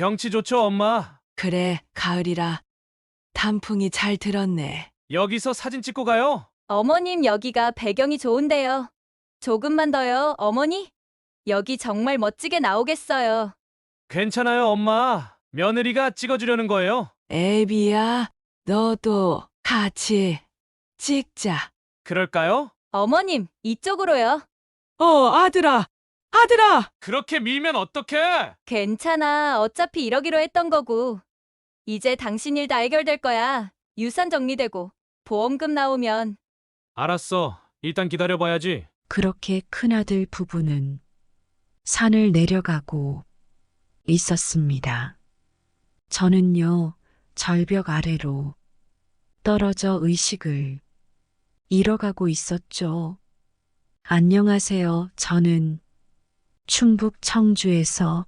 경치 좋죠, 엄마? 그래, 가을이라 단풍이 잘 들었네. 여기서 사진 찍고 가요? 어머님, 여기가 배경이 좋은데요. 조금만 더요, 어머니? 여기 정말 멋지게 나오겠어요. 괜찮아요, 엄마. 며느리가 찍어주려는 거예요. 애비야, 너도 같이 찍자. 그럴까요? 어머님, 이쪽으로요. 아들아, 아들아! 그렇게 밀면 어떡해? 괜찮아. 어차피 이러기로 했던 거고. 이제 당신 일 다 해결될 거야. 유산 정리되고 보험금 나오면. 알았어. 일단 기다려봐야지. 그렇게 큰아들 부부는 산을 내려가고 있었습니다. 저는요, 절벽 아래로 떨어져 의식을 잃어가고 있었죠. 안녕하세요. 저는 충북 청주에서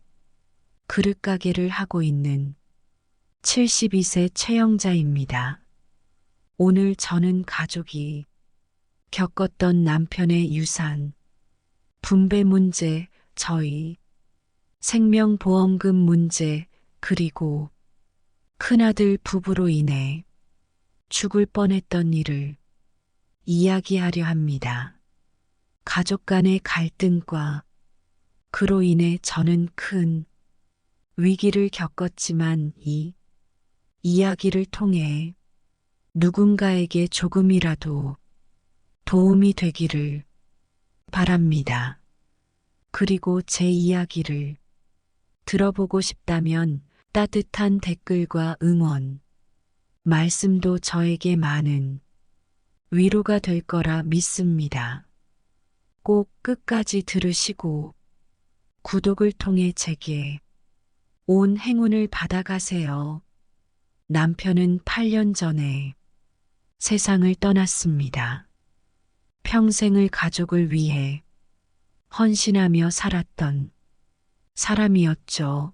그릇가게를 하고 있는 72세 최영자입니다. 오늘 저는 가족이 겪었던 남편의 유산, 분배 문제, 저희 생명보험금 문제, 그리고 큰아들 부부로 인해 죽을 뻔했던 일을 이야기하려 합니다. 가족 간의 갈등과 그로 인해 저는 큰 위기를 겪었지만 이 이야기를 통해 누군가에게 조금이라도 도움이 되기를 바랍니다. 그리고 제 이야기를 들어보고 싶다면 따뜻한 댓글과 응원, 말씀도 저에게 많은 위로가 될 거라 믿습니다. 꼭 끝까지 들으시고 구독을 통해 제게 온 행운을 받아가세요. 남편은 8년 전에 세상을 떠났습니다. 평생을 가족을 위해 헌신하며 살았던 사람이었죠.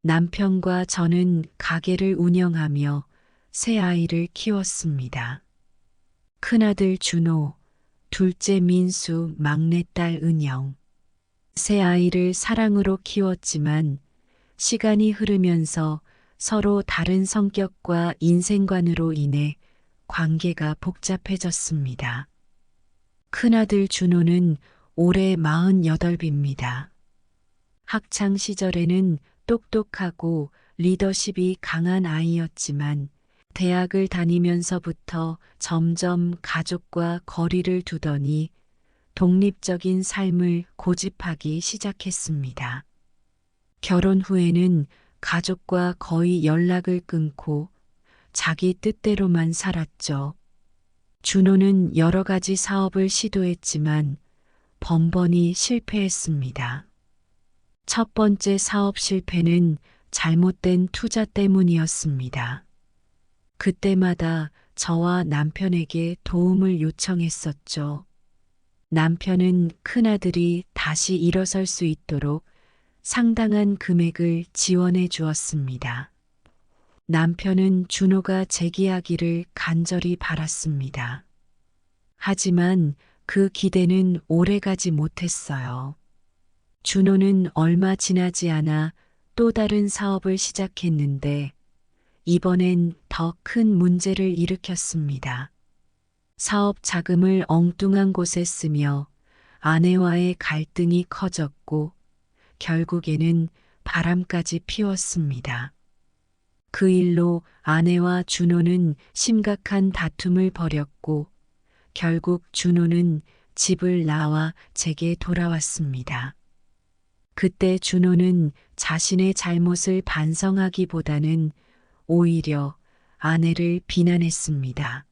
남편과 저는 가게를 운영하며 세 아이를 키웠습니다. 큰아들 준호, 둘째 민수, 막내딸 은영. 세 아이를 사랑으로 키웠지만 시간이 흐르면서 서로 다른 성격과 인생관으로 인해 관계가 복잡해졌습니다. 큰아들 준호는 올해 48입니다. 학창 시절에는 똑똑하고 리더십이 강한 아이였지만 대학을 다니면서부터 점점 가족과 거리를 두더니 독립적인 삶을 고집하기 시작했습니다. 결혼 후에는 가족과 거의 연락을 끊고 자기 뜻대로만 살았죠. 준호는 여러 가지 사업을 시도했지만 번번이 실패했습니다. 첫 번째 사업 실패는 잘못된 투자 때문이었습니다. 그때마다 저와 남편에게 도움을 요청했었죠. 남편은 큰아들이 다시 일어설 수 있도록 상당한 금액을 지원해 주었습니다. 남편은 준호가 재기하기를 간절히 바랐습니다. 하지만 그 기대는 오래가지 못했어요. 준호는 얼마 지나지 않아 또 다른 사업을 시작했는데 이번엔 더 큰 문제를 일으켰습니다. 사업 자금을 엉뚱한 곳에 쓰며 아내와의 갈등이 커졌고 결국에는 바람까지 피웠습니다. 그 일로 아내와 준호는 심각한 다툼을 벌였고 결국 준호는 집을 나와 제게 돌아왔습니다. 그때 준호는 자신의 잘못을 반성하기보다는 오히려 아내를 비난했습니다.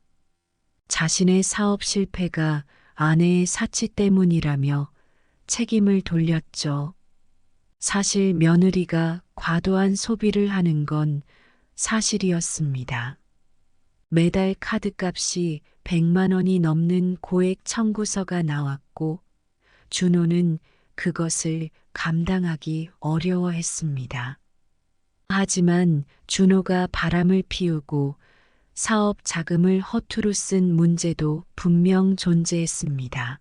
자신의 사업 실패가 아내의 사치 때문이라며 책임을 돌렸죠. 사실 며느리가 과도한 소비를 하는 건 사실이었습니다. 매달 카드값이 100만 원이 넘는 고액 청구서가 나왔고 준호는 그것을 감당하기 어려워했습니다. 하지만 준호가 바람을 피우고 사업 자금을 허투루 쓴 문제도 분명 존재했습니다.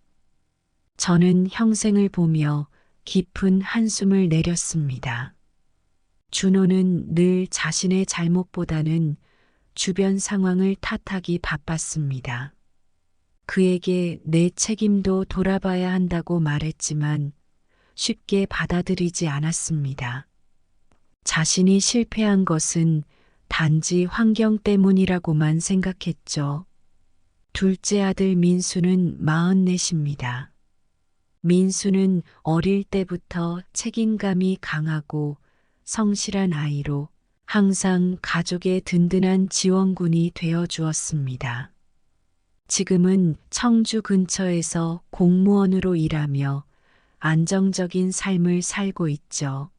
저는 형생을 보며 깊은 한숨을 내렸습니다. 준호는 늘 자신의 잘못보다는 주변 상황을 탓하기 바빴습니다. 그에게 내 책임도 돌아봐야 한다고 말했지만 쉽게 받아들이지 않았습니다. 자신이 실패한 것은 단지 환경 때문이라고만 생각했죠. 둘째 아들 민수는 44입니다. 민수는 어릴 때부터 책임감이 강하고 성실한 아이로 항상 가족의 든든한 지원군이 되어 주었습니다. 지금은 청주 근처에서 공무원으로 일하며 안정적인 삶을 살고 있죠.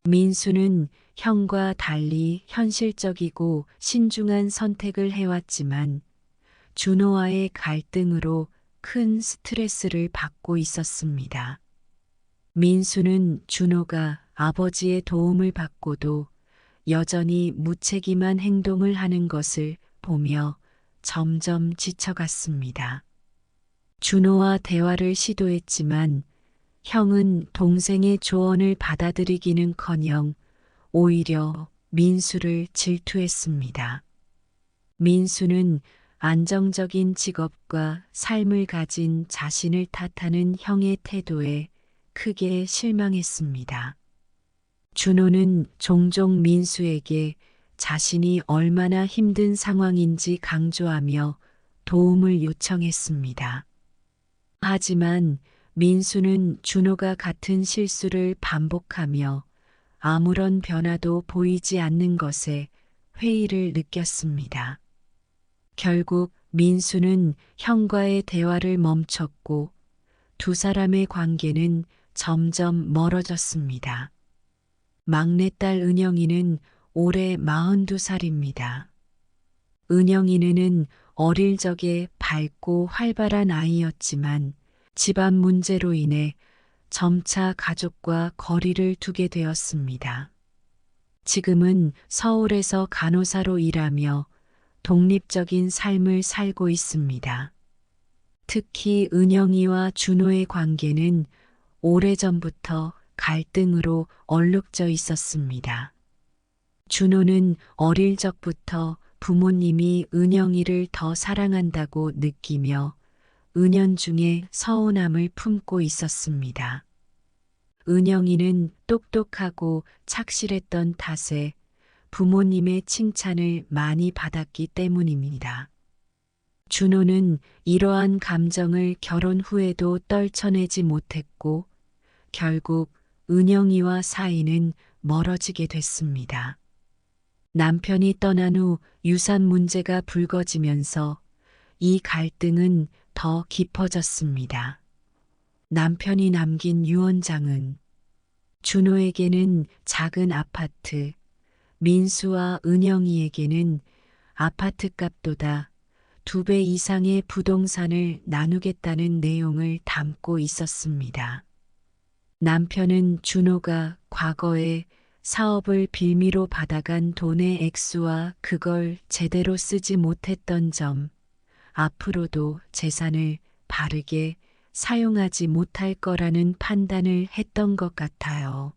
민수는 형과 달리 현실적이고 신중한 선택을 해왔지만 준호와의 갈등으로 큰 스트레스를 받고 있었습니다. 민수는 준호가 아버지의 도움을 받고도 여전히 무책임한 행동을 하는 것을 보며 점점 지쳐갔습니다. 준호와 대화를 시도했지만 형은 동생의 조언을 받아들이기는커녕 오히려 민수를 질투했습니다. 민수는 안정적인 직업과 삶을 가진 자신을 탓하는 형의 태도에 크게 실망했습니다. 준호는 종종 민수에게 자신이 얼마나 힘든 상황인지 강조하며 도움을 요청했습니다. 하지만 민수는 준호가 같은 실수를 반복하며 아무런 변화도 보이지 않는 것에 회의를 느꼈습니다. 결국 민수는 형과의 대화를 멈췄고 두 사람의 관계는 점점 멀어졌습니다. 막내딸 은영이는 올해 42살입니다. 은영이는 어릴 적에 밝고 활발한 아이였지만 집안 문제로 인해 점차 가족과 거리를 두게 되었습니다. 지금은 서울에서 간호사로 일하며 독립적인 삶을 살고 있습니다. 특히 은영이와 준호의 관계는 오래전부터 갈등으로 얼룩져 있었습니다. 준호는 어릴 적부터 부모님이 은영이를 더 사랑한다고 느끼며 은연중에 서운함을 품고 있었습니다. 은영이는 똑똑하고 착실했던 탓에 부모님의 칭찬을 많이 받았기 때문입니다. 준호는 이러한 감정을 결혼 후에도 떨쳐내지 못했고 결국 은영이와 사이는 멀어지게 됐습니다. 남편이 떠난 후 유산 문제가 불거지면서 이 갈등은 더 깊어졌습니다. 남편이 남긴 유언장은 준호에게는 작은 아파트, 민수와 은영이에게는 아파트 값보다 2배 이상의 부동산을 나누겠다는 내용을 담고 있었습니다. 남편은 준호가 과거에 사업을 빌미로 받아간 돈의 액수와 그걸 제대로 쓰지 못했던 점, 앞으로도 재산을 바르게 사용하지 못할 거라는 판단을 했던 것 같아요.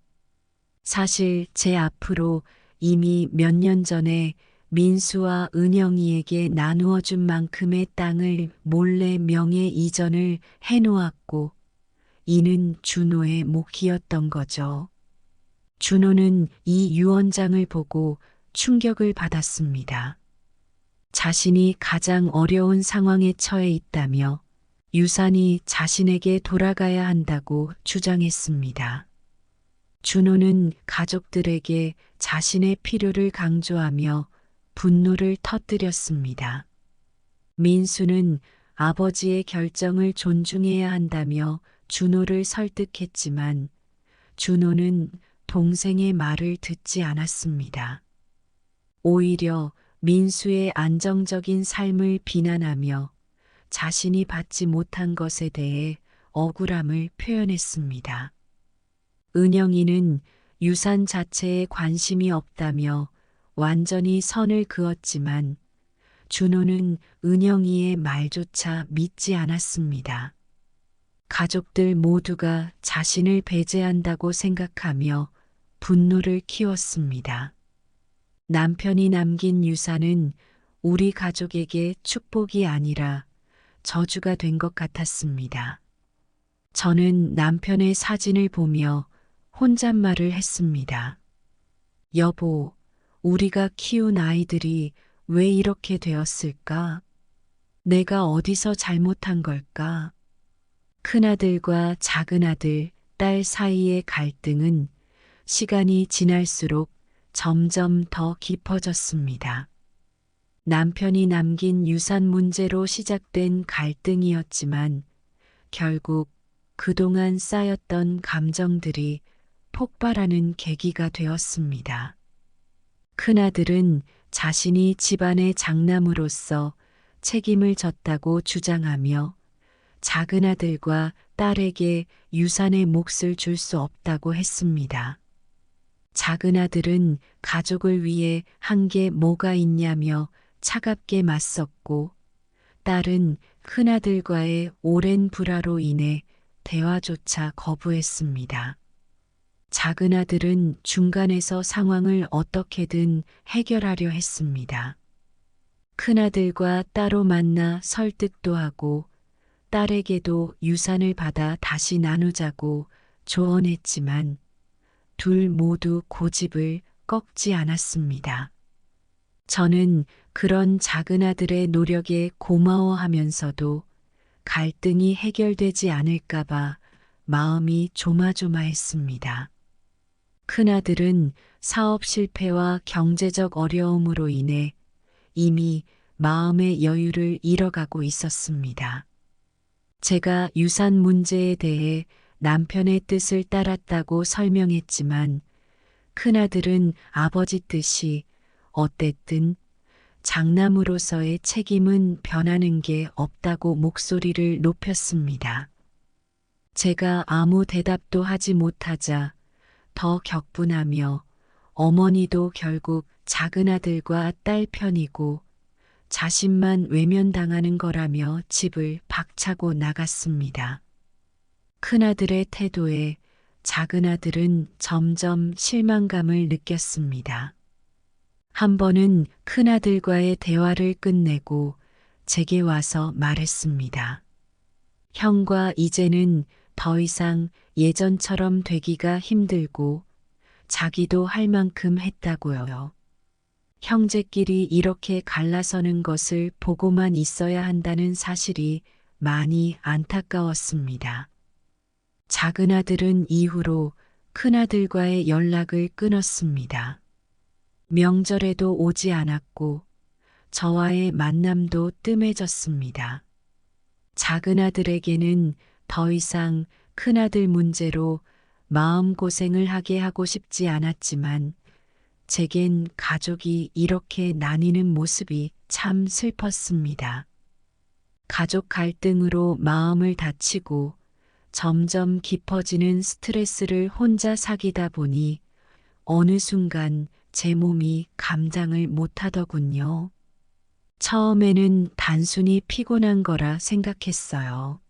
사실 제 앞으로 이미 몇 년 전에 민수와 은영이에게 나누어 준 만큼의 땅을 몰래 명예 이전을 해놓았고 이는 준호의 몫이었던 거죠. 준호는 이 유언장을 보고 충격을 받았습니다. 자신이 가장 어려운 상황에 처해 있다며 유산이 자신에게 돌아가야 한다고 주장했습니다. 준호는 가족들에게 자신의 필요를 강조하며 분노를 터뜨렸습니다. 민수는 아버지의 결정을 존중해야 한다며 준호를 설득했지만 준호는 동생의 말을 듣지 않았습니다. 오히려 민수의 안정적인 삶을 비난하며 자신이 받지 못한 것에 대해 억울함을 표현했습니다. 은영이는 유산 자체에 관심이 없다며 완전히 선을 그었지만 준호는 은영이의 말조차 믿지 않았습니다. 가족들 모두가 자신을 배제한다고 생각하며 분노를 키웠습니다. 남편이 남긴 유산은 우리 가족에게 축복이 아니라 저주가 된 것 같았습니다. 저는 남편의 사진을 보며 혼잣말을 했습니다. 여보, 우리가 키운 아이들이 왜 이렇게 되었을까? 내가 어디서 잘못한 걸까? 큰아들과 작은아들, 딸 사이의 갈등은 시간이 지날수록 점점 더 깊어졌습니다. 남편이 남긴 유산 문제로 시작된 갈등이었지만 결국 그동안 쌓였던 감정들이 폭발하는 계기가 되었습니다. 큰아들은 자신이 집안의 장남으로서 책임을 졌다고 주장하며 작은아들과 딸에게 유산의 몫을 줄 수 없다고 했습니다. 작은아들은 가족을 위해 한 게 뭐가 있냐며 차갑게 맞섰고 딸은 큰아들과의 오랜 불화로 인해 대화조차 거부했습니다. 작은아들은 중간에서 상황을 어떻게든 해결하려 했습니다. 큰아들과 따로 만나 설득도 하고 딸에게도 유산을 받아 다시 나누자고 조언했지만 둘 모두 고집을 꺾지 않았습니다. 저는 그런 작은아들의 노력에 고마워하면서도 갈등이 해결되지 않을까봐 마음이 조마조마했습니다. 큰아들은 사업 실패와 경제적 어려움으로 인해 이미 마음의 여유를 잃어가고 있었습니다. 제가 유산 문제에 대해 남편의 뜻을 따랐다고 설명했지만 큰아들은 아버지 뜻이 어땠든 장남으로서의 책임은 변하는 게 없다고 목소리를 높였습니다. 제가 아무 대답도 하지 못하자 더 격분하며 어머니도 결국 작은아들과 딸 편이고 자신만 외면당하는 거라며 집을 박차고 나갔습니다. 큰아들의 태도에 작은아들은 점점 실망감을 느꼈습니다. 한 번은 큰아들과의 대화를 끝내고 제게 와서 말했습니다. 형과 이제는 더 이상 예전처럼 되기가 힘들고 자기도 할 만큼 했다고요. 형제끼리 이렇게 갈라서는 것을 보고만 있어야 한다는 사실이 많이 안타까웠습니다. 작은아들은 이후로 큰아들과의 연락을 끊었습니다. 명절에도 오지 않았고 저와의 만남도 뜸해졌습니다. 작은아들에게는 더 이상 큰아들 문제로 마음고생을 하게 하고 싶지 않았지만 제겐 가족이 이렇게 나뉘는 모습이 참 슬펐습니다. 가족 갈등으로 마음을 다치고 점점 깊어지는 스트레스를 혼자 사귀다 보니 어느 순간 제 몸이 감당을 못하더군요. 처음에는 단순히 피곤한 거라 생각했어요.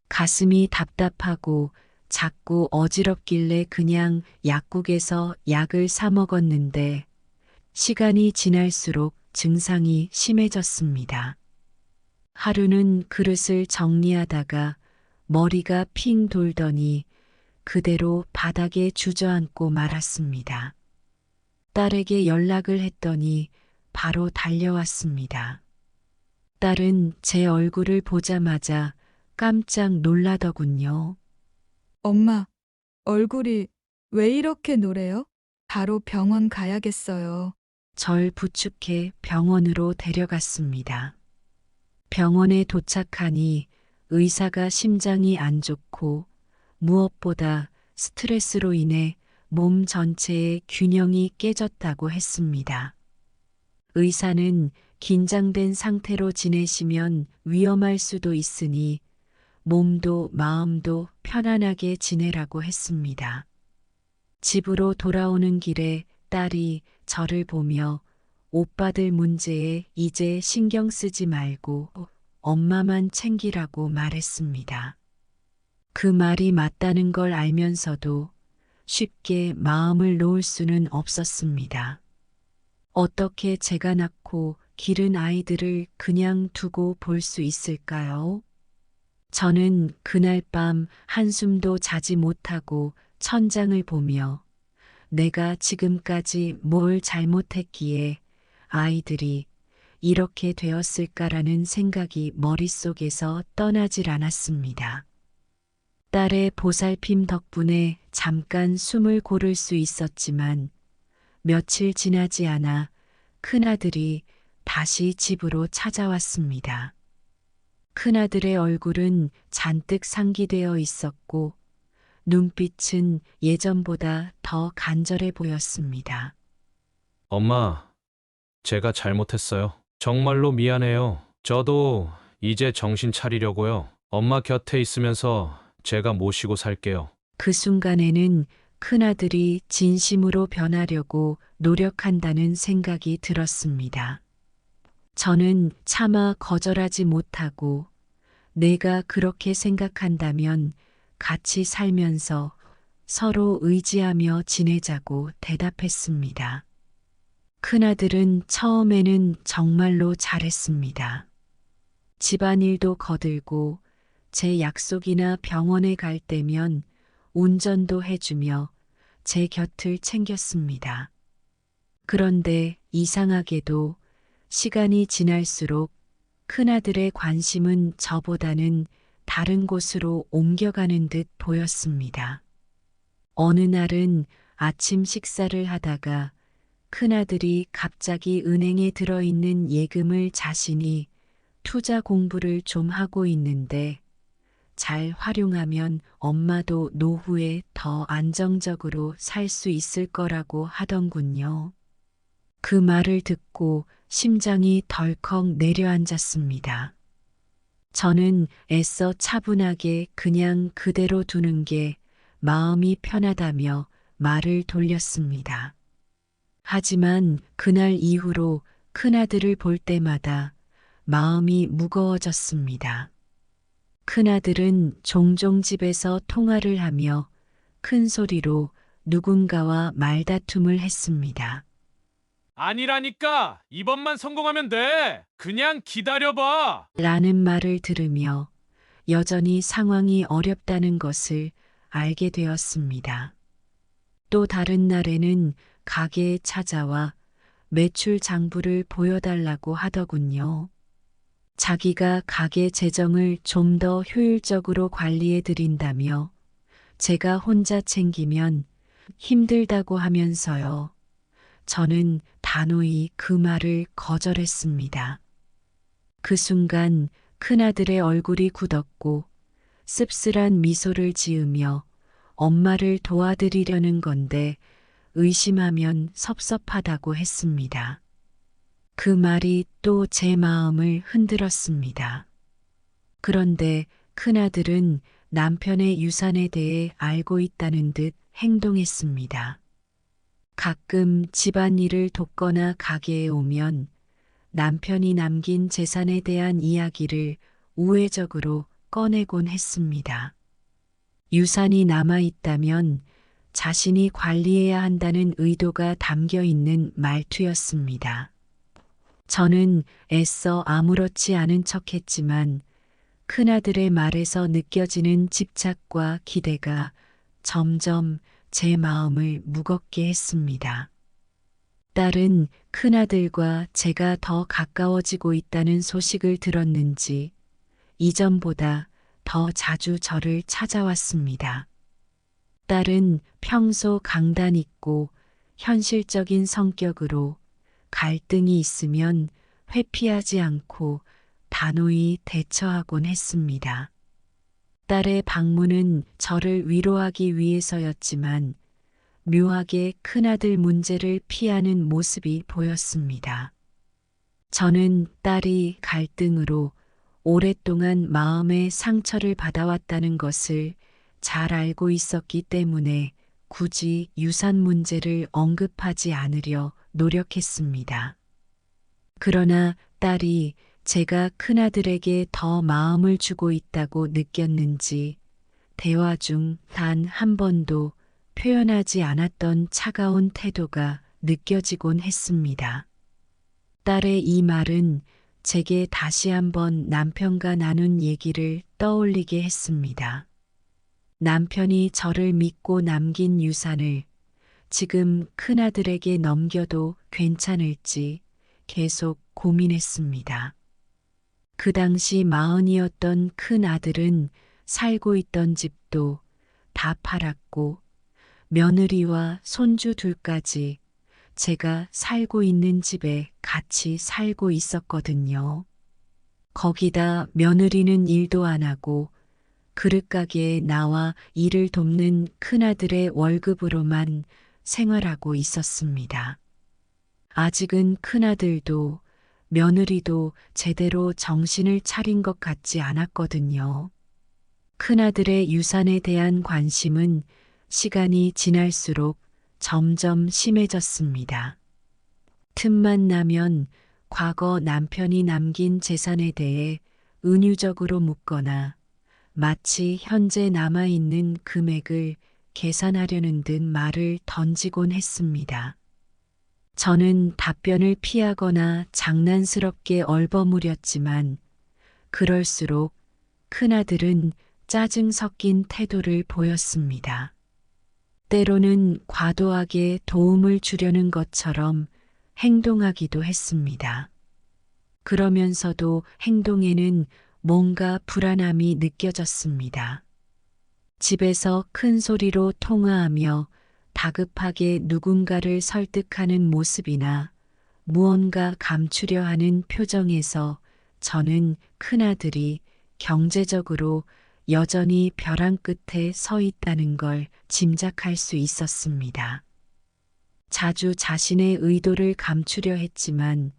가슴이 답답하고 자꾸 어지럽길래 그냥 약국에서 약을 사 먹었는데 시간이 지날수록 증상이 심해졌습니다. 하루는 그릇을 정리하다가 머리가 핑 돌더니 그대로 바닥에 주저앉고 말았습니다. 딸에게 연락을 했더니 바로 달려왔습니다. 딸은 제 얼굴을 보자마자 깜짝 놀라더군요. 엄마, 얼굴이 왜 이렇게 노래요? 바로 병원 가야겠어요. 절 부축해 병원으로 데려갔습니다. 병원에 도착하니 의사가 심장이 안 좋고 무엇보다 스트레스로 인해 몸 전체의 균형이 깨졌다고 했습니다. 의사는 긴장된 상태로 지내시면 위험할 수도 있으니 몸도 마음도 편안하게 지내라고 했습니다. 집으로 돌아오는 길에 딸이 저를 보며 오빠들 문제에 이제 신경 쓰지 말고 엄마만 챙기라고 말했습니다. 그 말이 맞다는 걸 알면서도 쉽게 마음을 놓을 수는 없었습니다. 어떻게 제가 낳고 기른 아이들을 그냥 두고 볼 수 있을까요? 저는 그날 밤 한숨도 자지 못하고 천장을 보며 내가 지금까지 뭘 잘못했기에 아이들이 이렇게 되었을까라는 생각이 머릿속에서 떠나질 않았습니다. 딸의 보살핌 덕분에 잠깐 숨을 고를 수 있었지만 며칠 지나지 않아 큰아들이 다시 집으로 찾아왔습니다. 큰아들의 얼굴은 잔뜩 상기되어 있었고 눈빛은 예전보다 더 간절해 보였습니다. 엄마, 제가 잘못했어요. 정말로 미안해요. 저도 이제 정신 차리려고요. 엄마 곁에 있으면서 제가 모시고 살게요. 그 순간에는 큰아들이 진심으로 변하려고 노력한다는 생각이 들었습니다. 저는 차마 거절하지 못하고 내가 그렇게 생각한다면 같이 살면서 서로 의지하며 지내자고 대답했습니다. 큰아들은 처음에는 정말로 잘했습니다. 집안일도 거들고 제 약속이나 병원에 갈 때면 운전도 해주며 제 곁을 챙겼습니다. 그런데 이상하게도 시간이 지날수록 큰아들의 관심은 저보다는 다른 곳으로 옮겨가는 듯 보였습니다. 어느 날은 아침 식사를 하다가 큰아들이 갑자기 은행에 들어있는 예금을 자신이 투자 공부를 좀 하고 있는데 잘 활용하면 엄마도 노후에 더 안정적으로 살 수 있을 거라고 하던군요. 그 말을 듣고 심장이 덜컥 내려앉았습니다. 저는 애써 차분하게 그냥 그대로 두는 게 마음이 편하다며 말을 돌렸습니다. 하지만 그날 이후로 큰아들을 볼 때마다 마음이 무거워졌습니다. 큰아들은 종종 집에서 통화를 하며 큰 소리로 누군가와 말다툼을 했습니다. 아니라니까! 이번만 성공하면 돼! 그냥 기다려봐! 라는 말을 들으며 여전히 상황이 어렵다는 것을 알게 되었습니다. 또 다른 날에는 가게에 찾아와 매출 장부를 보여달라고 하더군요. 자기가 가게 재정을 좀 더 효율적으로 관리해 드린다며 제가 혼자 챙기면 힘들다고 하면서요. 저는 단호히 그 말을 거절했습니다. 그 순간 큰아들의 얼굴이 굳었고 씁쓸한 미소를 지으며 엄마를 도와드리려는 건데 의심하면 섭섭하다고 했습니다. 그 말이 또 제 마음을 흔들었습니다. 그런데 큰아들은 남편의 유산에 대해 알고 있다는 듯 행동했습니다. 가끔 집안일을 돕거나 가게에 오면 남편이 남긴 재산에 대한 이야기를 우회적으로 꺼내곤 했습니다. 유산이 남아 있다면 자신이 관리해야 한다는 의도가 담겨 있는 말투였습니다. 저는 애써 아무렇지 않은 척했지만 큰아들의 말에서 느껴지는 집착과 기대가 점점 제 마음을 무겁게 했습니다. 딸은 큰아들과 제가 더 가까워지고 있다는 소식을 들었는지 이전보다 더 자주 저를 찾아왔습니다. 딸은 평소 강단 있고 현실적인 성격으로 갈등이 있으면 회피하지 않고 단호히 대처하곤 했습니다. 딸의 방문은 저를 위로하기 위해서였지만 묘하게 큰아들 문제를 피하는 모습이 보였습니다. 저는 딸이 갈등으로 오랫동안 마음의 상처를 받아왔다는 것을 잘 알고 있었기 때문에 굳이 유산 문제를 언급하지 않으려 노력했습니다. 그러나 딸이 제가 큰아들에게 더 마음을 주고 있다고 느꼈는지 대화 중 단 한 번도 표현하지 않았던 차가운 태도가 느껴지곤 했습니다. 딸의 이 말은 제게 다시 한번 남편과 나눈 얘기를 떠올리게 했습니다. 남편이 저를 믿고 남긴 유산을 지금 큰아들에게 넘겨도 괜찮을지 계속 고민했습니다. 그 당시 40이었던 큰아들은 살고 있던 집도 다 팔았고 며느리와 손주 둘까지 제가 살고 있는 집에 같이 살고 있었거든요. 거기다 며느리는 일도 안 하고 그릇가게에 나와 일을 돕는 큰아들의 월급으로만 생활하고 있었습니다. 아직은 큰아들도 며느리도 제대로 정신을 차린 것 같지 않았거든요. 큰아들의 유산에 대한 관심은 시간이 지날수록 점점 심해졌습니다. 틈만 나면 과거 남편이 남긴 재산에 대해 은유적으로 묻거나 마치 현재 남아있는 금액을 계산하려는 듯 말을 던지곤 했습니다. 저는 답변을 피하거나 장난스럽게 얼버무렸지만 그럴수록 큰아들은 짜증 섞인 태도를 보였습니다. 때로는 과도하게 도움을 주려는 것처럼 행동하기도 했습니다. 그러면서도 행동에는 뭔가 불안함이 느껴졌습니다. 집에서 큰 소리로 통화하며 다급하게 누군가를 설득하는 모습이나 무언가 감추려 하는 표정에서 저는 큰아들이 경제적으로 여전히 벼랑 끝에 서 있다는 걸 짐작할 수 있었습니다. 자주 자신의 의도를 감추려 했지만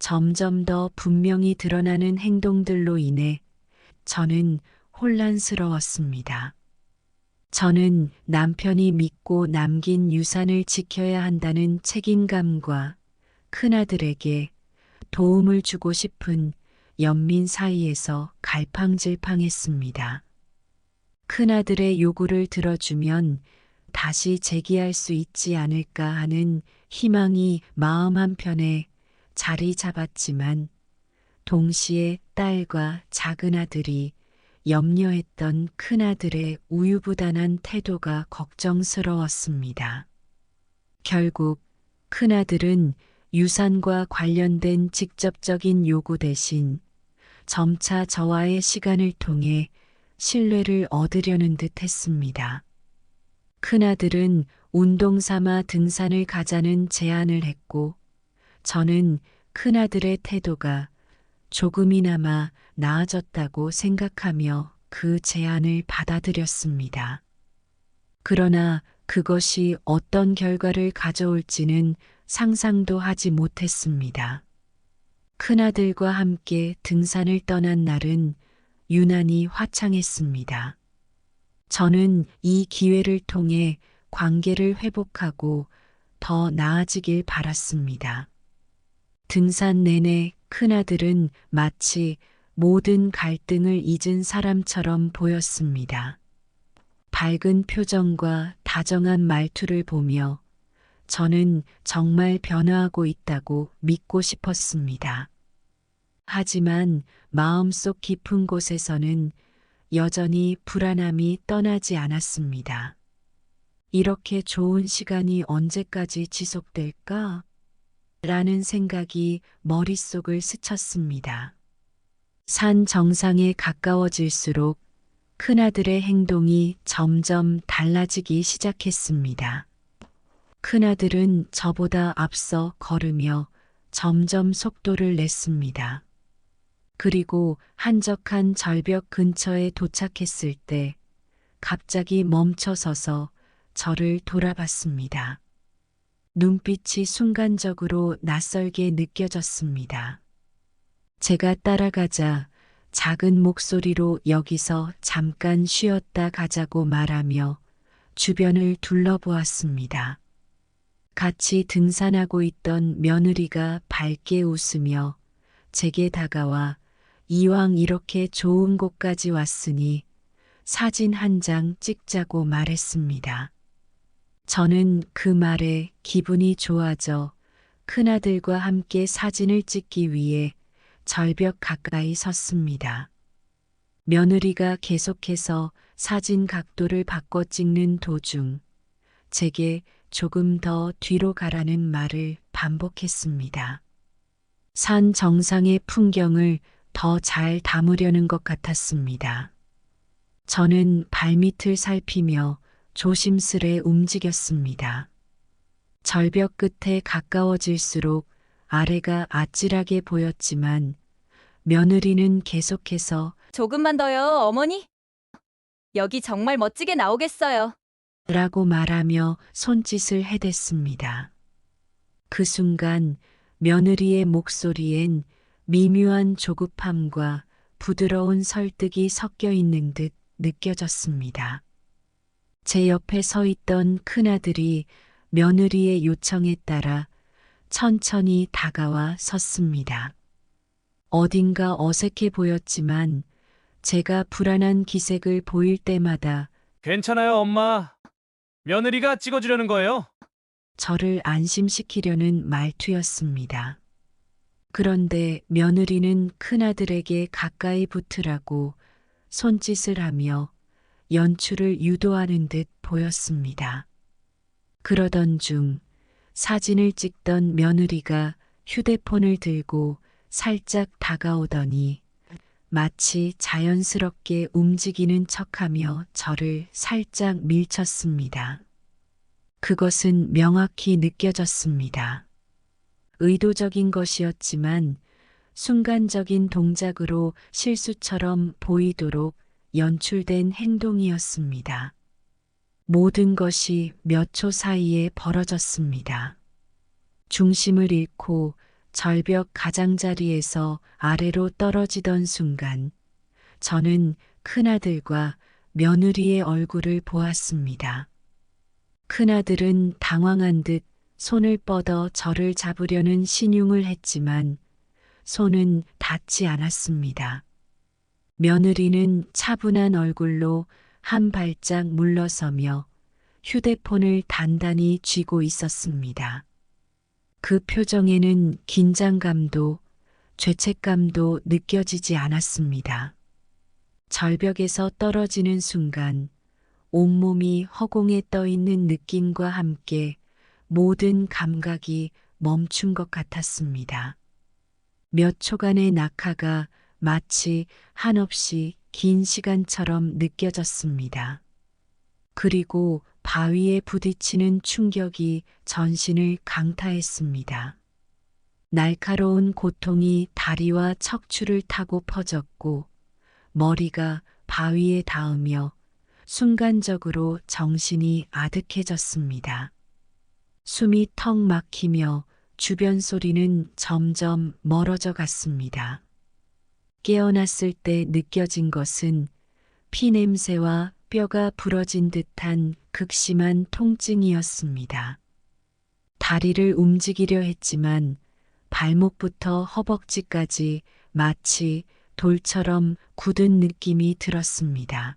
점점 더 분명히 드러나는 행동들로 인해 저는 혼란스러웠습니다. 저는 남편이 믿고 남긴 유산을 지켜야 한다는 책임감과 큰아들에게 도움을 주고 싶은 연민 사이에서 갈팡질팡했습니다. 큰아들의 요구를 들어주면 다시 재기할 수 있지 않을까 하는 희망이 마음 한편에 자리 잡았지만 동시에 딸과 작은아들이 염려했던 큰아들의 우유부단한 태도가 걱정스러웠습니다. 결국 큰아들은 유산과 관련된 직접적인 요구 대신 점차 저와의 시간을 통해 신뢰를 얻으려는 듯 했습니다. 큰아들은 운동 삼아 등산을 가자는 제안을 했고 저는 큰아들의 태도가 조금이나마 나아졌다고 생각하며 그 제안을 받아들였습니다. 그러나 그것이 어떤 결과를 가져올지는 상상도 하지 못했습니다. 큰아들과 함께 등산을 떠난 날은 유난히 화창했습니다. 저는 이 기회를 통해 관계를 회복하고 더 나아지길 바랐습니다. 등산 내내 큰아들은 마치 모든 갈등을 잊은 사람처럼 보였습니다. 밝은 표정과 다정한 말투를 보며 저는 정말 변화하고 있다고 믿고 싶었습니다. 하지만 마음속 깊은 곳에서는 여전히 불안함이 떠나지 않았습니다. 이렇게 좋은 시간이 언제까지 지속될까? 라는 생각이 머릿속을 스쳤습니다. 산 정상에 가까워질수록 큰아들의 행동이 점점 달라지기 시작했습니다. 큰아들은 저보다 앞서 걸으며 점점 속도를 냈습니다. 그리고 한적한 절벽 근처에 도착했을 때 갑자기 멈춰서서 저를 돌아봤습니다. 눈빛이 순간적으로 낯설게 느껴졌습니다. 제가 따라가자 작은 목소리로 여기서 잠깐 쉬었다 가자고 말하며 주변을 둘러보았습니다. 같이 등산하고 있던 며느리가 밝게 웃으며 제게 다가와 이왕 이렇게 좋은 곳까지 왔으니 사진 한 장 찍자고 말했습니다. 저는 그 말에 기분이 좋아져 큰아들과 함께 사진을 찍기 위해 절벽 가까이 섰습니다. 며느리가 계속해서 사진 각도를 바꿔 찍는 도중 제게 조금 더 뒤로 가라는 말을 반복했습니다. 산 정상의 풍경을 더 잘 담으려는 것 같았습니다. 저는 발밑을 살피며 조심스레 움직였습니다. 절벽 끝에 가까워질수록 아래가 아찔하게 보였지만 며느리는 계속해서 조금만 더요, 어머니. 여기 정말 멋지게 나오겠어요. 라고 말하며 손짓을 해댔습니다. 그 순간 며느리의 목소리엔 미묘한 조급함과 부드러운 설득이 섞여 있는 듯 느껴졌습니다. 제 옆에 서 있던 큰아들이 며느리의 요청에 따라 천천히 다가와 섰습니다. 어딘가 어색해 보였지만 제가 불안한 기색을 보일 때마다 괜찮아요, 엄마. 며느리가 찍어주려는 거예요. 저를 안심시키려는 말투였습니다. 그런데 며느리는 큰아들에게 가까이 붙으라고 손짓을 하며 연출을 유도하는 듯 보였습니다. 그러던 중 사진을 찍던 며느리가 휴대폰을 들고 살짝 다가오더니 마치 자연스럽게 움직이는 척하며 저를 살짝 밀쳤습니다. 그것은 명확히 느껴졌습니다. 의도적인 것이었지만 순간적인 동작으로 실수처럼 보이도록 연출된 행동이었습니다. 모든 것이 몇 초 사이에 벌어졌습니다. 중심을 잃고 절벽 가장자리에서 아래로 떨어지던 순간 저는 큰아들과 며느리의 얼굴을 보았습니다. 큰아들은 당황한 듯 손을 뻗어 저를 잡으려는 신용을 했지만 손은 닿지 않았습니다. 며느리는 차분한 얼굴로 한 발짝 물러서며 휴대폰을 단단히 쥐고 있었습니다. 그 표정에는 긴장감도 죄책감도 느껴지지 않았습니다. 절벽에서 떨어지는 순간 온몸이 허공에 떠 있는 느낌과 함께 모든 감각이 멈춘 것 같았습니다. 몇 초간의 낙하가 마치 한없이 긴 시간처럼 느껴졌습니다. 그리고 바위에 부딪히는 충격이 전신을 강타했습니다. 날카로운 고통이 다리와 척추를 타고 퍼졌고 머리가 바위에 닿으며 순간적으로 정신이 아득해졌습니다. 숨이 턱 막히며 주변 소리는 점점 멀어져 갔습니다. 깨어났을 때 느껴진 것은 피냄새와 뼈가 부러진 듯한 극심한 통증이었습니다. 다리를 움직이려 했지만 발목부터 허벅지까지 마치 돌처럼 굳은 느낌이 들었습니다.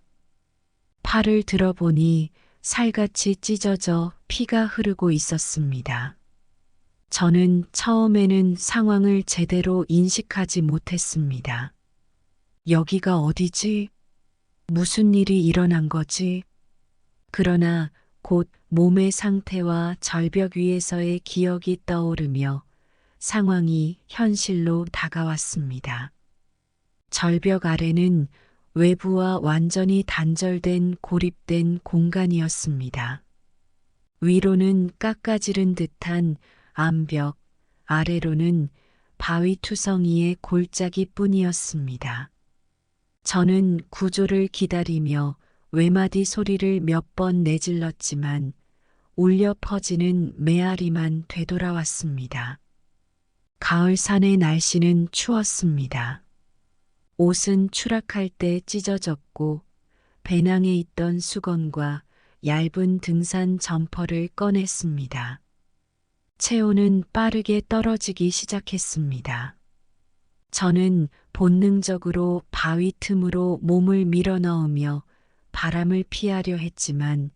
팔을 들어보니 살같이 찢어져 피가 흐르고 있었습니다. 저는 처음에는 상황을 제대로 인식하지 못했습니다. 여기가 어디지? 무슨 일이 일어난 거지? 그러나 곧 몸의 상태와 절벽 위에서의 기억이 떠오르며 상황이 현실로 다가왔습니다. 절벽 아래는 외부와 완전히 단절된 고립된 공간이었습니다. 위로는 깎아지른 듯한 암벽, 아래로는 바위 투성이의 골짜기 뿐이었습니다. 저는 구조를 기다리며 외마디 소리를 몇 번 내질렀지만 울려 퍼지는 메아리만 되돌아왔습니다. 가을 산의 날씨는 추웠습니다. 옷은 추락할 때 찢어졌고 배낭에 있던 수건과 얇은 등산 점퍼를 꺼냈습니다. 체온은 빠르게 떨어지기 시작했습니다. 저는 본능적으로 바위 틈으로 몸을 밀어넣으며 바람을 피하려 했지만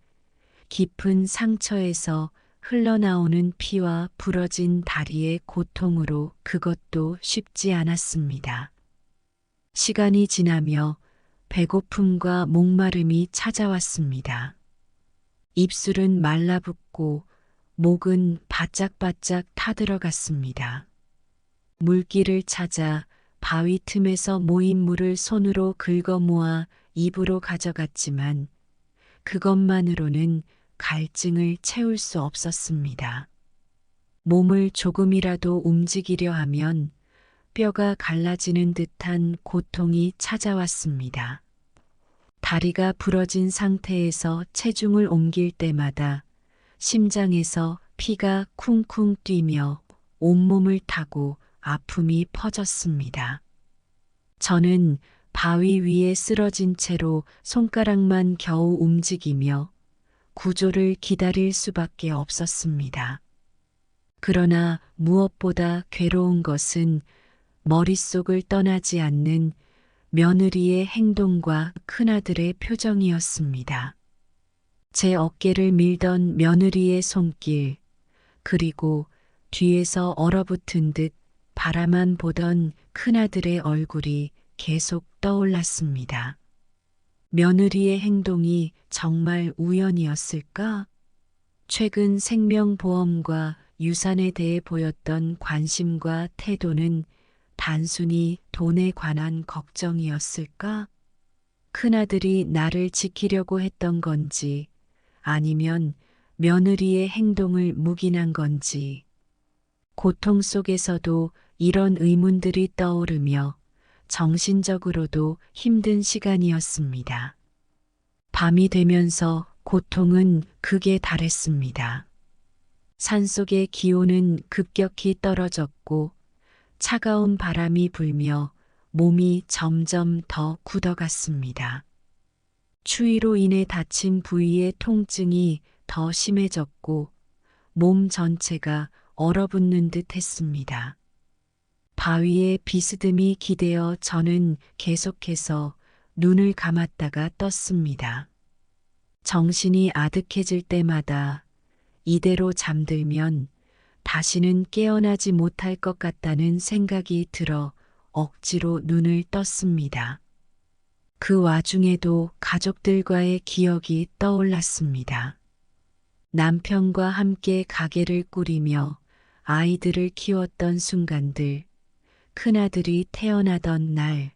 깊은 상처에서 흘러나오는 피와 부러진 다리의 고통으로 그것도 쉽지 않았습니다. 시간이 지나며 배고픔과 목마름이 찾아왔습니다. 입술은 말라붙고 목은 바짝바짝 타들어갔습니다. 물길을 찾아 바위 틈에서 모인 물을 손으로 긁어 모아 입으로 가져갔지만 그것만으로는 갈증을 채울 수 없었습니다. 몸을 조금이라도 움직이려 하면 뼈가 갈라지는 듯한 고통이 찾아왔습니다. 다리가 부러진 상태에서 체중을 옮길 때마다 심장에서 피가 쿵쿵 뛰며 온몸을 타고 아픔이 퍼졌습니다. 저는 바위 위에 쓰러진 채로 손가락만 겨우 움직이며 구조를 기다릴 수밖에 없었습니다. 그러나 무엇보다 괴로운 것은 머릿속을 떠나지 않는 며느리의 행동과 큰아들의 표정이었습니다. 제 어깨를 밀던 며느리의 손길, 그리고 뒤에서 얼어붙은 듯 바라만 보던 큰아들의 얼굴이 계속 떠올랐습니다. 며느리의 행동이 정말 우연이었을까? 최근 생명보험과 유산에 대해 보였던 관심과 태도는 단순히 돈에 관한 걱정이었을까? 큰아들이 나를 지키려고 했던 건지 아니면 며느리의 행동을 묵인한 건지 고통 속에서도 이런 의문들이 떠오르며 정신적으로도 힘든 시간이었습니다. 밤이 되면서 고통은 극에 달했습니다. 산속의 기온은 급격히 떨어졌고 차가운 바람이 불며 몸이 점점 더 굳어갔습니다. 추위로 인해 다친 부위의 통증이 더 심해졌고 몸 전체가 얼어붙는 듯 했습니다. 바위에 비스듬히 기대어 저는 계속해서 눈을 감았다가 떴습니다. 정신이 아득해질 때마다 이대로 잠들면 다시는 깨어나지 못할 것 같다는 생각이 들어 억지로 눈을 떴습니다. 그 와중에도 가족들과의 기억이 떠올랐습니다. 남편과 함께 가게를 꾸리며 아이들을 키웠던 순간들, 큰아들이 태어나던 날,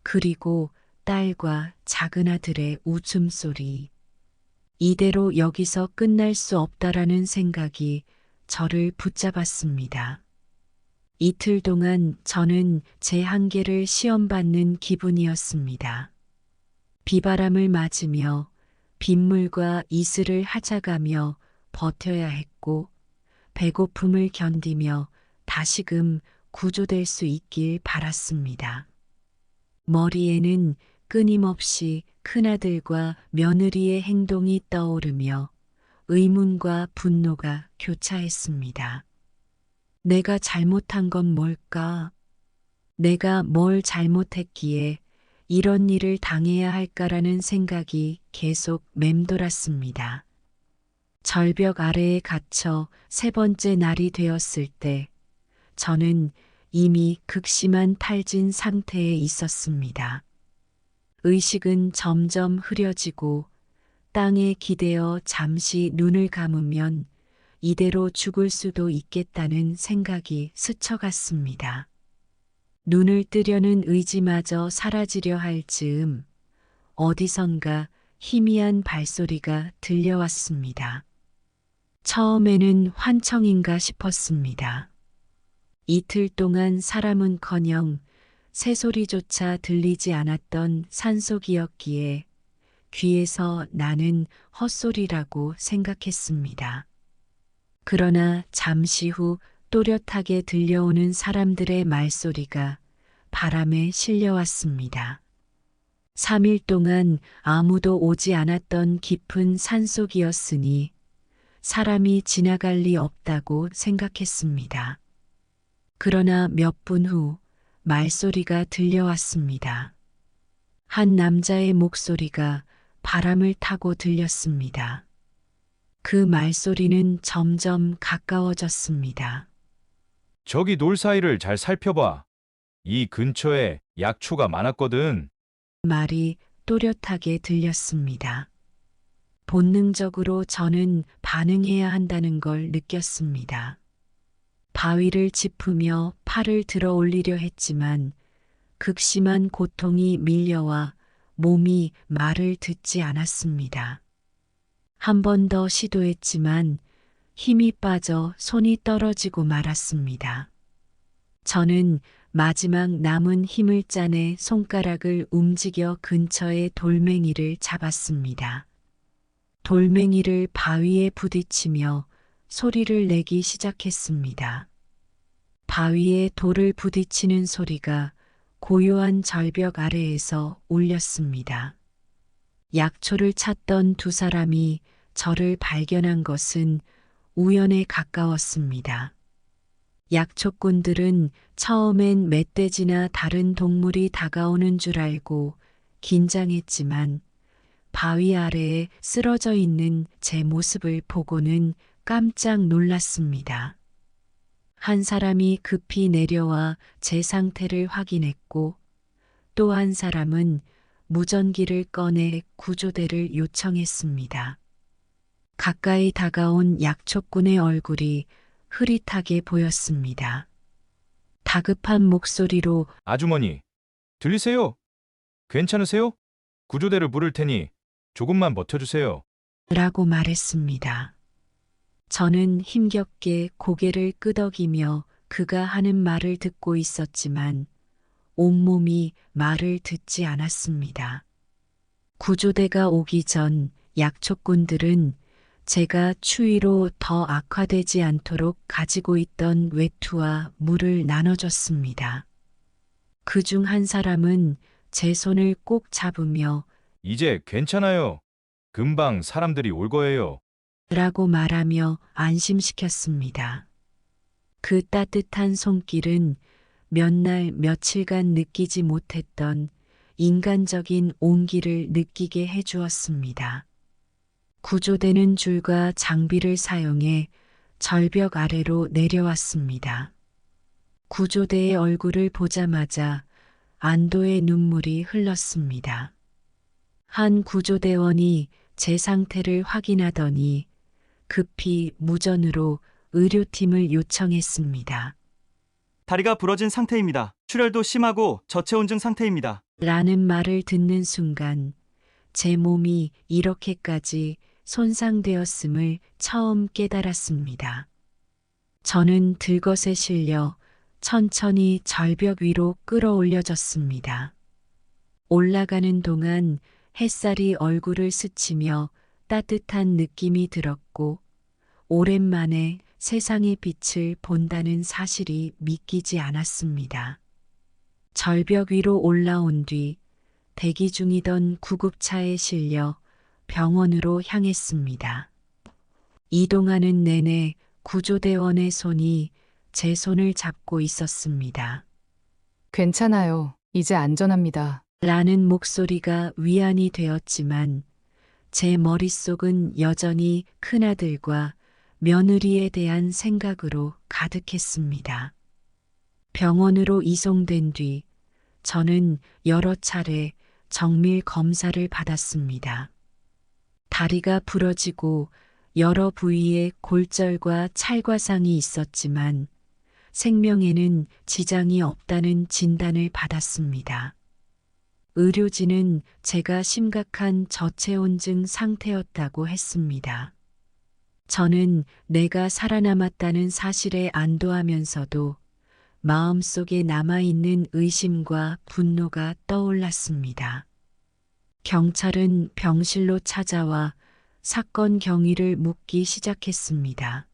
그리고 딸과 작은아들의 웃음소리. 이대로 여기서 끝날 수 없다라는 생각이 저를 붙잡았습니다. 이틀 동안 저는 제 한계를 시험받는 기분이었습니다. 비바람을 맞으며 빗물과 이슬을 하자가며 버텨야 했고 배고픔을 견디며 다시금 구조될 수 있길 바랐습니다. 머리에는 끊임없이 큰아들과 며느리의 행동이 떠오르며 의문과 분노가 교차했습니다. 내가 잘못한 건 뭘까? 내가 뭘 잘못했기에 이런 일을 당해야 할까라는 생각이 계속 맴돌았습니다. 절벽 아래에 갇혀 세 번째 날이 되었을 때 저는 이미 극심한 탈진 상태에 있었습니다. 의식은 점점 흐려지고 땅에 기대어 잠시 눈을 감으면 이대로 죽을 수도 있겠다는 생각이 스쳐갔습니다. 눈을 뜨려는 의지마저 사라지려 할 즈음 어디선가 희미한 발소리가 들려왔습니다. 처음에는 환청인가 싶었습니다. 이틀 동안 사람은커녕 새소리조차 들리지 않았던 산속이었기에 귀에서 나는 헛소리라고 생각했습니다. 그러나 잠시 후 또렷하게 들려오는 사람들의 말소리가 바람에 실려왔습니다. 3일 동안 아무도 오지 않았던 깊은 산속이었으니 사람이 지나갈 리 없다고 생각했습니다. 그러나 몇 분 후 말소리가 들려왔습니다. 한 남자의 목소리가 바람을 타고 들렸습니다. 그 말소리는 점점 가까워졌습니다. 저기 놀 사이를 잘 살펴봐. 이 근처에 약초가 많았거든. 말이 또렷하게 들렸습니다. 본능적으로 저는 반응해야 한다는 걸 느꼈습니다. 바위를 짚으며 팔을 들어 올리려 했지만 극심한 고통이 밀려와 몸이 말을 듣지 않았습니다. 한 번 더 시도했지만 힘이 빠져 손이 떨어지고 말았습니다. 저는 마지막 남은 힘을 짜내 손가락을 움직여 근처의 돌멩이를 잡았습니다. 돌멩이를 바위에 부딪히며 소리를 내기 시작했습니다. 바위에 돌을 부딪히는 소리가 고요한 절벽 아래에서 울렸습니다. 약초를 찾던 두 사람이 저를 발견한 것은 우연에 가까웠습니다. 약초꾼들은 처음엔 멧돼지나 다른 동물이 다가오는 줄 알고 긴장했지만 바위 아래에 쓰러져 있는 제 모습을 보고는 깜짝 놀랐습니다. 한 사람이 급히 내려와 제 상태를 확인했고 또 한 사람은 무전기를 꺼내 구조대를 요청했습니다. 가까이 다가온 약초꾼의 얼굴이 흐릿하게 보였습니다. 다급한 목소리로 아주머니, 들리세요? 괜찮으세요? 구조대를 부를 테니 조금만 버텨주세요. 라고 말했습니다. 저는 힘겹게 고개를 끄덕이며 그가 하는 말을 듣고 있었지만 온몸이 말을 듣지 않았습니다. 구조대가 오기 전 약초꾼들은 제가 추위로 더 악화되지 않도록 가지고 있던 외투와 물을 나눠줬습니다. 그중 한 사람은 제 손을 꼭 잡으며 이제 괜찮아요. 금방 사람들이 올 거예요. 라고 말하며 안심시켰습니다. 그 따뜻한 손길은 몇 날 며칠간 느끼지 못했던 인간적인 온기를 느끼게 해주었습니다. 구조대는 줄과 장비를 사용해 절벽 아래로 내려왔습니다. 구조대의 얼굴을 보자마자 안도의 눈물이 흘렀습니다. 한 구조대원이 제 상태를 확인하더니 급히 무전으로 의료팀을 요청했습니다. 다리가 부러진 상태입니다. 출혈도 심하고 저체온증 상태입니다. 라는 말을 듣는 순간 제 몸이 이렇게까지 손상되었음을 처음 깨달았습니다. 저는 들것에 실려 천천히 절벽 위로 끌어올려졌습니다. 올라가는 동안 햇살이 얼굴을 스치며 따뜻한 느낌이 들었고 오랜만에 세상의 빛을 본다는 사실이 믿기지 않았습니다. 절벽 위로 올라온 뒤 대기 중이던 구급차에 실려 병원으로 향했습니다. 이동하는 내내 구조대원의 손이 제 손을 잡고 있었습니다. 괜찮아요. 이제 안전합니다. 라는 목소리가 위안이 되었지만 제 머릿속은 여전히 큰아들과 며느리에 대한 생각으로 가득했습니다. 병원으로 이송된 뒤 저는 여러 차례 정밀 검사를 받았습니다. 다리가 부러지고 여러 부위에 골절과 찰과상이 있었지만 생명에는 지장이 없다는 진단을 받았습니다. 의료진은 제가 심각한 저체온증 상태였다고 했습니다. 저는 내가 살아남았다는 사실에 안도하면서도 마음속에 남아있는 의심과 분노가 떠올랐습니다. 경찰은 병실로 찾아와 사건 경위를 묻기 시작했습니다.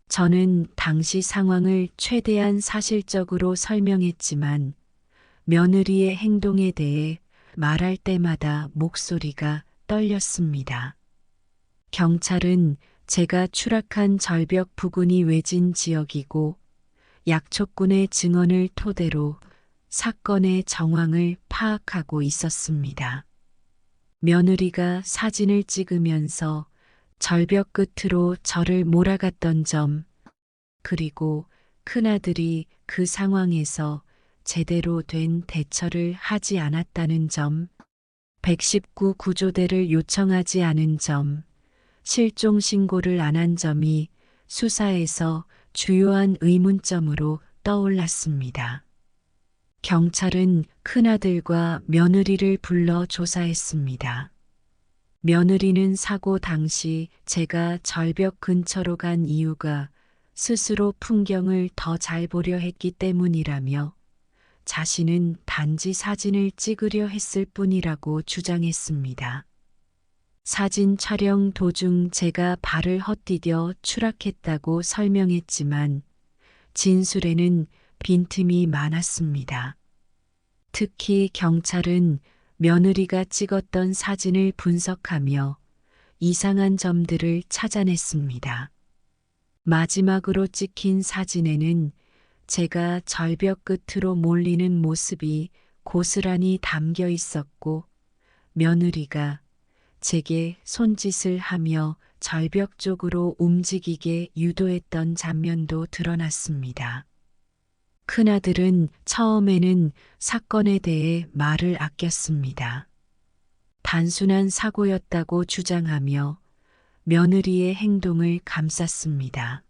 저는 당시 상황을 최대한 사실적으로 설명했지만 며느리의 행동에 대해 말할 때마다 목소리가 떨렸습니다. 경찰은 제가 추락한 절벽 부근이 외진 지역이고 약초꾼의 증언을 토대로 사건의 정황을 파악하고 있었습니다. 며느리가 사진을 찍으면서 절벽 끝으로 저를 몰아갔던 점, 그리고 큰아들이 그 상황에서 제대로 된 대처를 하지 않았다는 점, 119 구조대를 요청하지 않은 점, 실종 신고를 안 한 점이 수사에서 주요한 의문점으로 떠올랐습니다. 경찰은 큰아들과 며느리를 불러 조사했습니다. 며느리는 사고 당시 제가 절벽 근처로 간 이유가 스스로 풍경을 더 잘 보려 했기 때문이라며 자신은 단지 사진을 찍으려 했을 뿐이라고 주장했습니다. 사진 촬영 도중 제가 발을 헛디뎌 추락했다고 설명했지만 진술에는 빈틈이 많았습니다. 특히 경찰은 며느리가 찍었던 사진을 분석하며 이상한 점들을 찾아냈습니다. 마지막으로 찍힌 사진에는 제가 절벽 끝으로 몰리는 모습이 고스란히 담겨 있었고 며느리가 제게 손짓을 하며 절벽 쪽으로 움직이게 유도했던 장면도 드러났습니다. 큰아들은 처음에는 사건에 대해 말을 아꼈습니다. 단순한 사고였다고 주장하며 며느리의 행동을 감쌌습니다.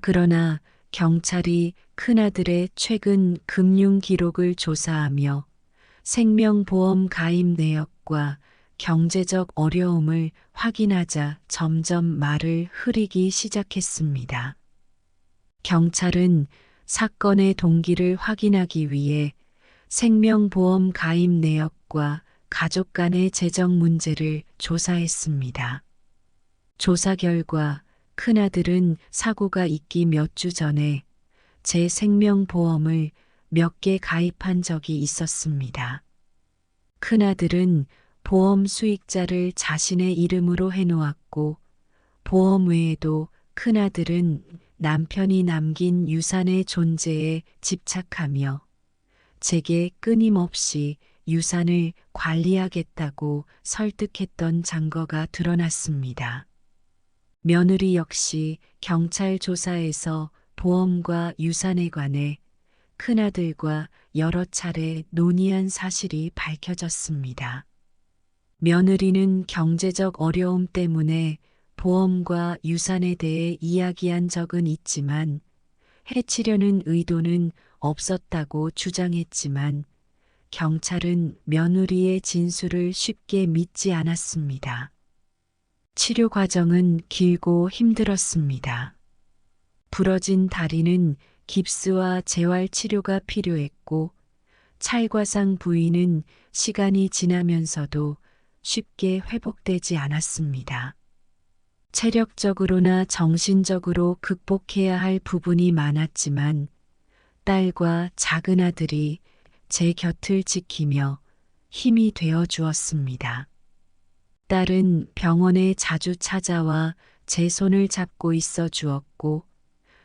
그러나 경찰이 큰아들의 최근 금융 기록을 조사하며 생명보험 가입 내역과 경제적 어려움을 확인하자 점점 말을 흐리기 시작했습니다. 경찰은 사건의 동기를 확인하기 위해 생명보험 가입 내역과 가족 간의 재정 문제를 조사했습니다. 조사 결과 큰아들은 사고가 있기 몇 주 전에 제 생명보험을 몇 개 가입한 적이 있었습니다. 큰아들은 보험 수익자를 자신의 이름으로 해놓았고 보험 외에도 큰아들은 남편이 남긴 유산의 존재에 집착하며 제게 끊임없이 유산을 관리하겠다고 설득했던 증거가 드러났습니다. 며느리 역시 경찰 조사에서 보험과 유산에 관해 큰아들과 여러 차례 논의한 사실이 밝혀졌습니다. 며느리는 경제적 어려움 때문에 보험과 유산에 대해 이야기한 적은 있지만 해치려는 의도는 없었다고 주장했지만 경찰은 며느리의 진술을 쉽게 믿지 않았습니다. 치료 과정은 길고 힘들었습니다. 부러진 다리는 깁스와 재활 치료가 필요했고 찰과상 부위는 시간이 지나면서도 쉽게 회복되지 않았습니다. 체력적으로나 정신적으로 극복해야 할 부분이 많았지만 딸과 작은 아들이 제 곁을 지키며 힘이 되어 주었습니다. 딸은 병원에 자주 찾아와 제 손을 잡고 있어 주었고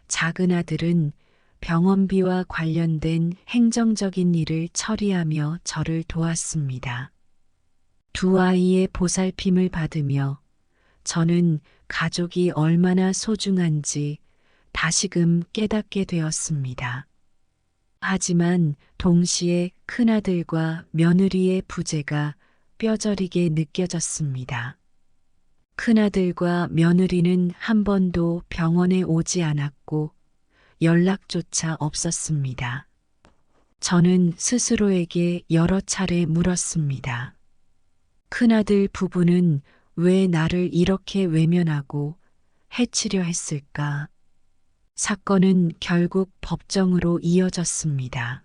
작은 아들은 병원비와 관련된 행정적인 일을 처리하며 저를 도왔습니다. 두 아이의 보살핌을 받으며 저는 가족이 얼마나 소중한지 다시금 깨닫게 되었습니다. 하지만 동시에 큰아들과 며느리의 부재가 뼈저리게 느껴졌습니다. 큰아들과 며느리는 한 번도 병원에 오지 않았고 연락조차 없었습니다. 저는 스스로에게 여러 차례 물었습니다. 큰아들 부부는 왜 나를 이렇게 외면하고 해치려 했을까? 사건은 결국 법정으로 이어졌습니다.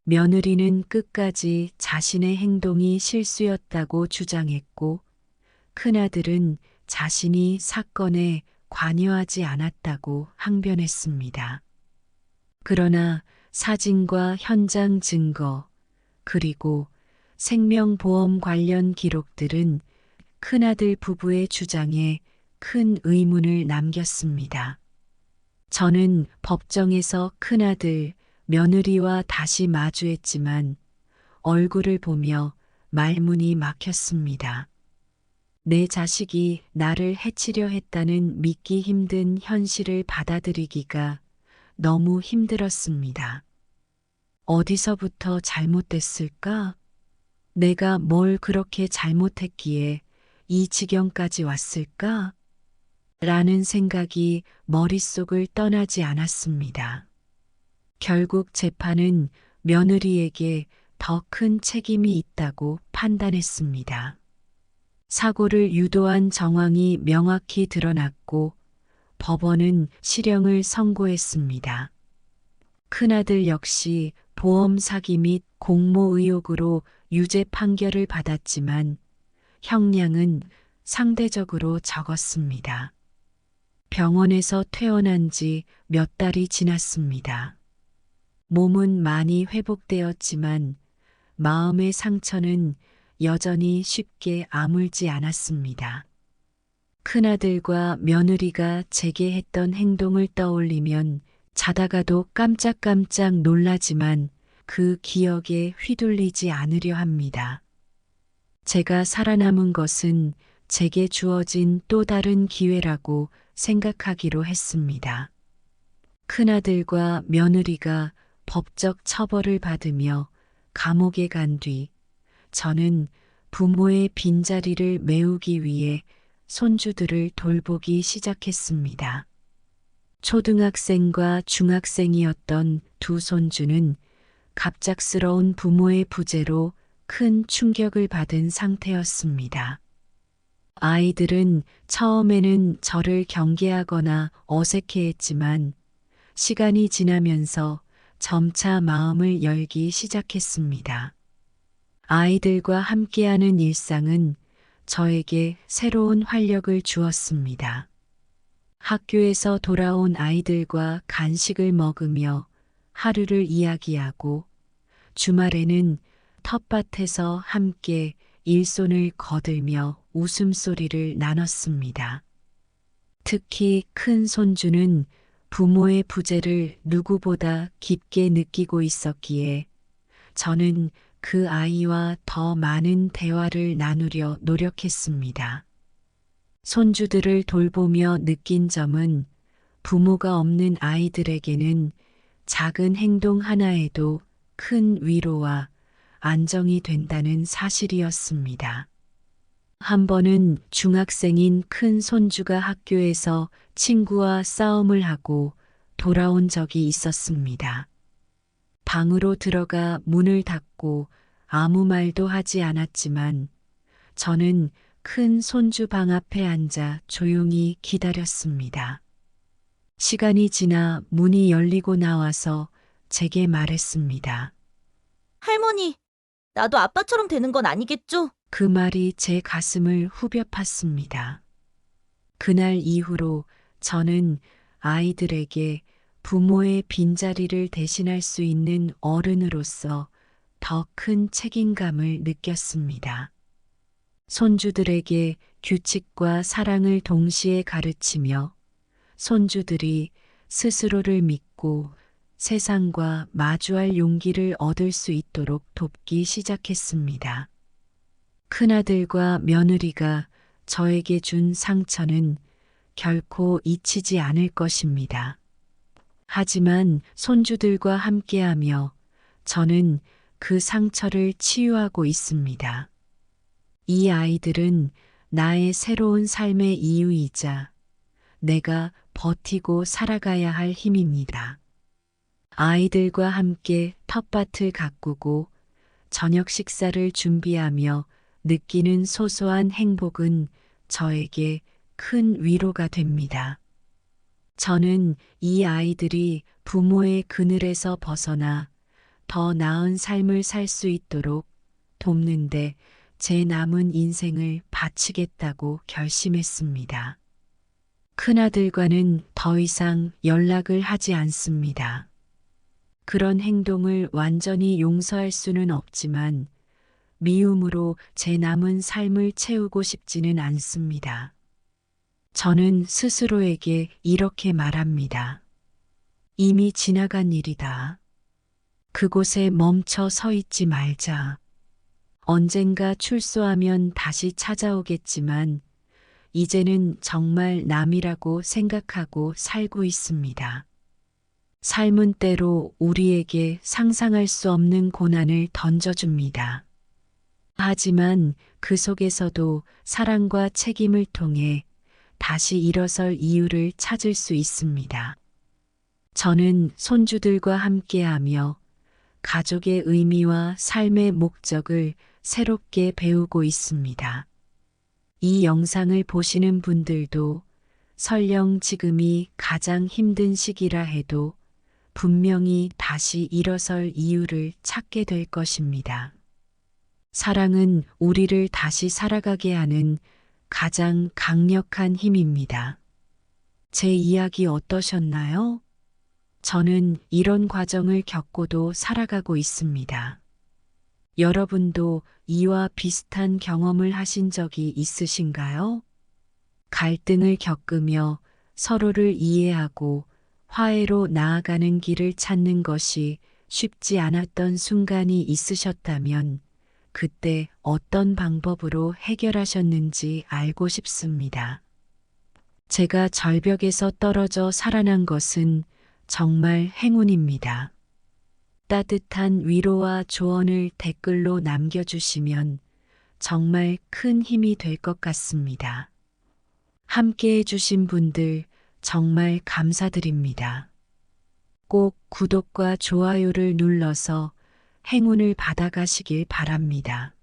며느리는 끝까지 자신의 행동이 실수였다고 주장했고 큰아들은 자신이 사건에 관여하지 않았다고 항변했습니다. 그러나 사진과 현장 증거 그리고 생명보험 관련 기록들은 큰아들 부부의 주장에 큰 의문을 남겼습니다. 저는 법정에서 큰아들, 며느리와 다시 마주했지만 얼굴을 보며 말문이 막혔습니다. 내 자식이 나를 해치려 했다는 믿기 힘든 현실을 받아들이기가 너무 힘들었습니다. 어디서부터 잘못됐을까? 내가 뭘 그렇게 잘못했기에 이 지경까지 왔을까? 라는 생각이 머릿속을 떠나지 않았습니다. 결국 재판은 며느리에게 더 큰 책임이 있다고 판단했습니다. 사고를 유도한 정황이 명확히 드러났고 법원은 실형을 선고했습니다. 큰아들 역시 보험 사기 및 공모 의혹으로 유죄 판결을 받았지만 형량은 상대적으로 적었습니다. 병원에서 퇴원한 지 몇 달이 지났습니다. 몸은 많이 회복되었지만 마음의 상처는 여전히 쉽게 아물지 않았습니다. 큰아들과 며느리가 제게 했던 행동을 떠올리면 자다가도 깜짝깜짝 놀라지만 그 기억에 휘둘리지 않으려 합니다. 제가 살아남은 것은 제게 주어진 또 다른 기회라고 생각하기로 했습니다. 큰아들과 며느리가 법적 처벌을 받으며 감옥에 간 뒤 저는 부모의 빈자리를 메우기 위해 손주들을 돌보기 시작했습니다. 초등학생과 중학생이었던 두 손주는 갑작스러운 부모의 부재로 큰 충격을 받은 상태였습니다. 아이들은 처음에는 저를 경계하거나 어색해했지만 시간이 지나면서 점차 마음을 열기 시작했습니다. 아이들과 함께하는 일상은 저에게 새로운 활력을 주었습니다. 학교에서 돌아온 아이들과 간식을 먹으며 하루를 이야기하고 주말에는 텃밭에서 함께 일손을 거들며 웃음소리를 나눴습니다. 특히 큰 손주는 부모의 부재를 누구보다 깊게 느끼고 있었기에 저는 그 아이와 더 많은 대화를 나누려 노력했습니다. 손주들을 돌보며 느낀 점은 부모가 없는 아이들에게는 작은 행동 하나에도 큰 위로와 안정이 된다는 사실이었습니다. 한 번은 중학생인 큰 손주가 학교에서 친구와 싸움을 하고 돌아온 적이 있었습니다. 방으로 들어가 문을 닫고 아무 말도 하지 않았지만 저는 큰 손주 방 앞에 앉아 조용히 기다렸습니다. 시간이 지나 문이 열리고 나와서 제게 말했습니다. 할머니, 나도 아빠처럼 되는 건 아니겠죠? 그 말이 제 가슴을 후벼 팠습니다. 그날 이후로 저는 아이들에게 부모의 빈자리를 대신할 수 있는 어른으로서 더 큰 책임감을 느꼈습니다. 손주들에게 규칙과 사랑을 동시에 가르치며 손주들이 스스로를 믿고 세상과 마주할 용기를 얻을 수 있도록 돕기 시작했습니다. 큰아들과 며느리가 저에게 준 상처는 결코 잊히지 않을 것입니다. 하지만 손주들과 함께하며 저는 그 상처를 치유하고 있습니다. 이 아이들은 나의 새로운 삶의 이유이자 내가 버티고 살아가야 할 힘입니다. 아이들과 함께 텃밭을 가꾸고 저녁 식사를 준비하며 느끼는 소소한 행복은 저에게 큰 위로가 됩니다. 저는 이 아이들이 부모의 그늘에서 벗어나 더 나은 삶을 살 수 있도록 돕는데 제 남은 인생을 바치겠다고 결심했습니다. 큰아들과는 더 이상 연락을 하지 않습니다. 그런 행동을 완전히 용서할 수는 없지만 미움으로 제 남은 삶을 채우고 싶지는 않습니다. 저는 스스로에게 이렇게 말합니다. 이미 지나간 일이다. 그곳에 멈춰 서 있지 말자. 언젠가 출소하면 다시 찾아오겠지만 이제는 정말 남이라고 생각하고 살고 있습니다. 삶은 때로 우리에게 상상할 수 없는 고난을 던져줍니다. 하지만 그 속에서도 사랑과 책임을 통해 다시 일어설 이유를 찾을 수 있습니다. 저는 손주들과 함께하며 가족의 의미와 삶의 목적을 새롭게 배우고 있습니다. 이 영상을 보시는 분들도 설령 지금이 가장 힘든 시기라 해도 분명히 다시 일어설 이유를 찾게 될 것입니다. 사랑은 우리를 다시 살아가게 하는 가장 강력한 힘입니다. 제 이야기 어떠셨나요? 저는 이런 과정을 겪고도 살아가고 있습니다. 여러분도 이와 비슷한 경험을 하신 적이 있으신가요? 갈등을 겪으며 서로를 이해하고 화해로 나아가는 길을 찾는 것이 쉽지 않았던 순간이 있으셨다면 그때 어떤 방법으로 해결하셨는지 알고 싶습니다. 제가 절벽에서 떨어져 살아난 것은 정말 행운입니다. 따뜻한 위로와 조언을 댓글로 남겨주시면 정말 큰 힘이 될 것 같습니다. 함께 해주신 분들 정말 감사드립니다. 꼭 구독과 좋아요를 눌러서 행운을 받아가시길 바랍니다.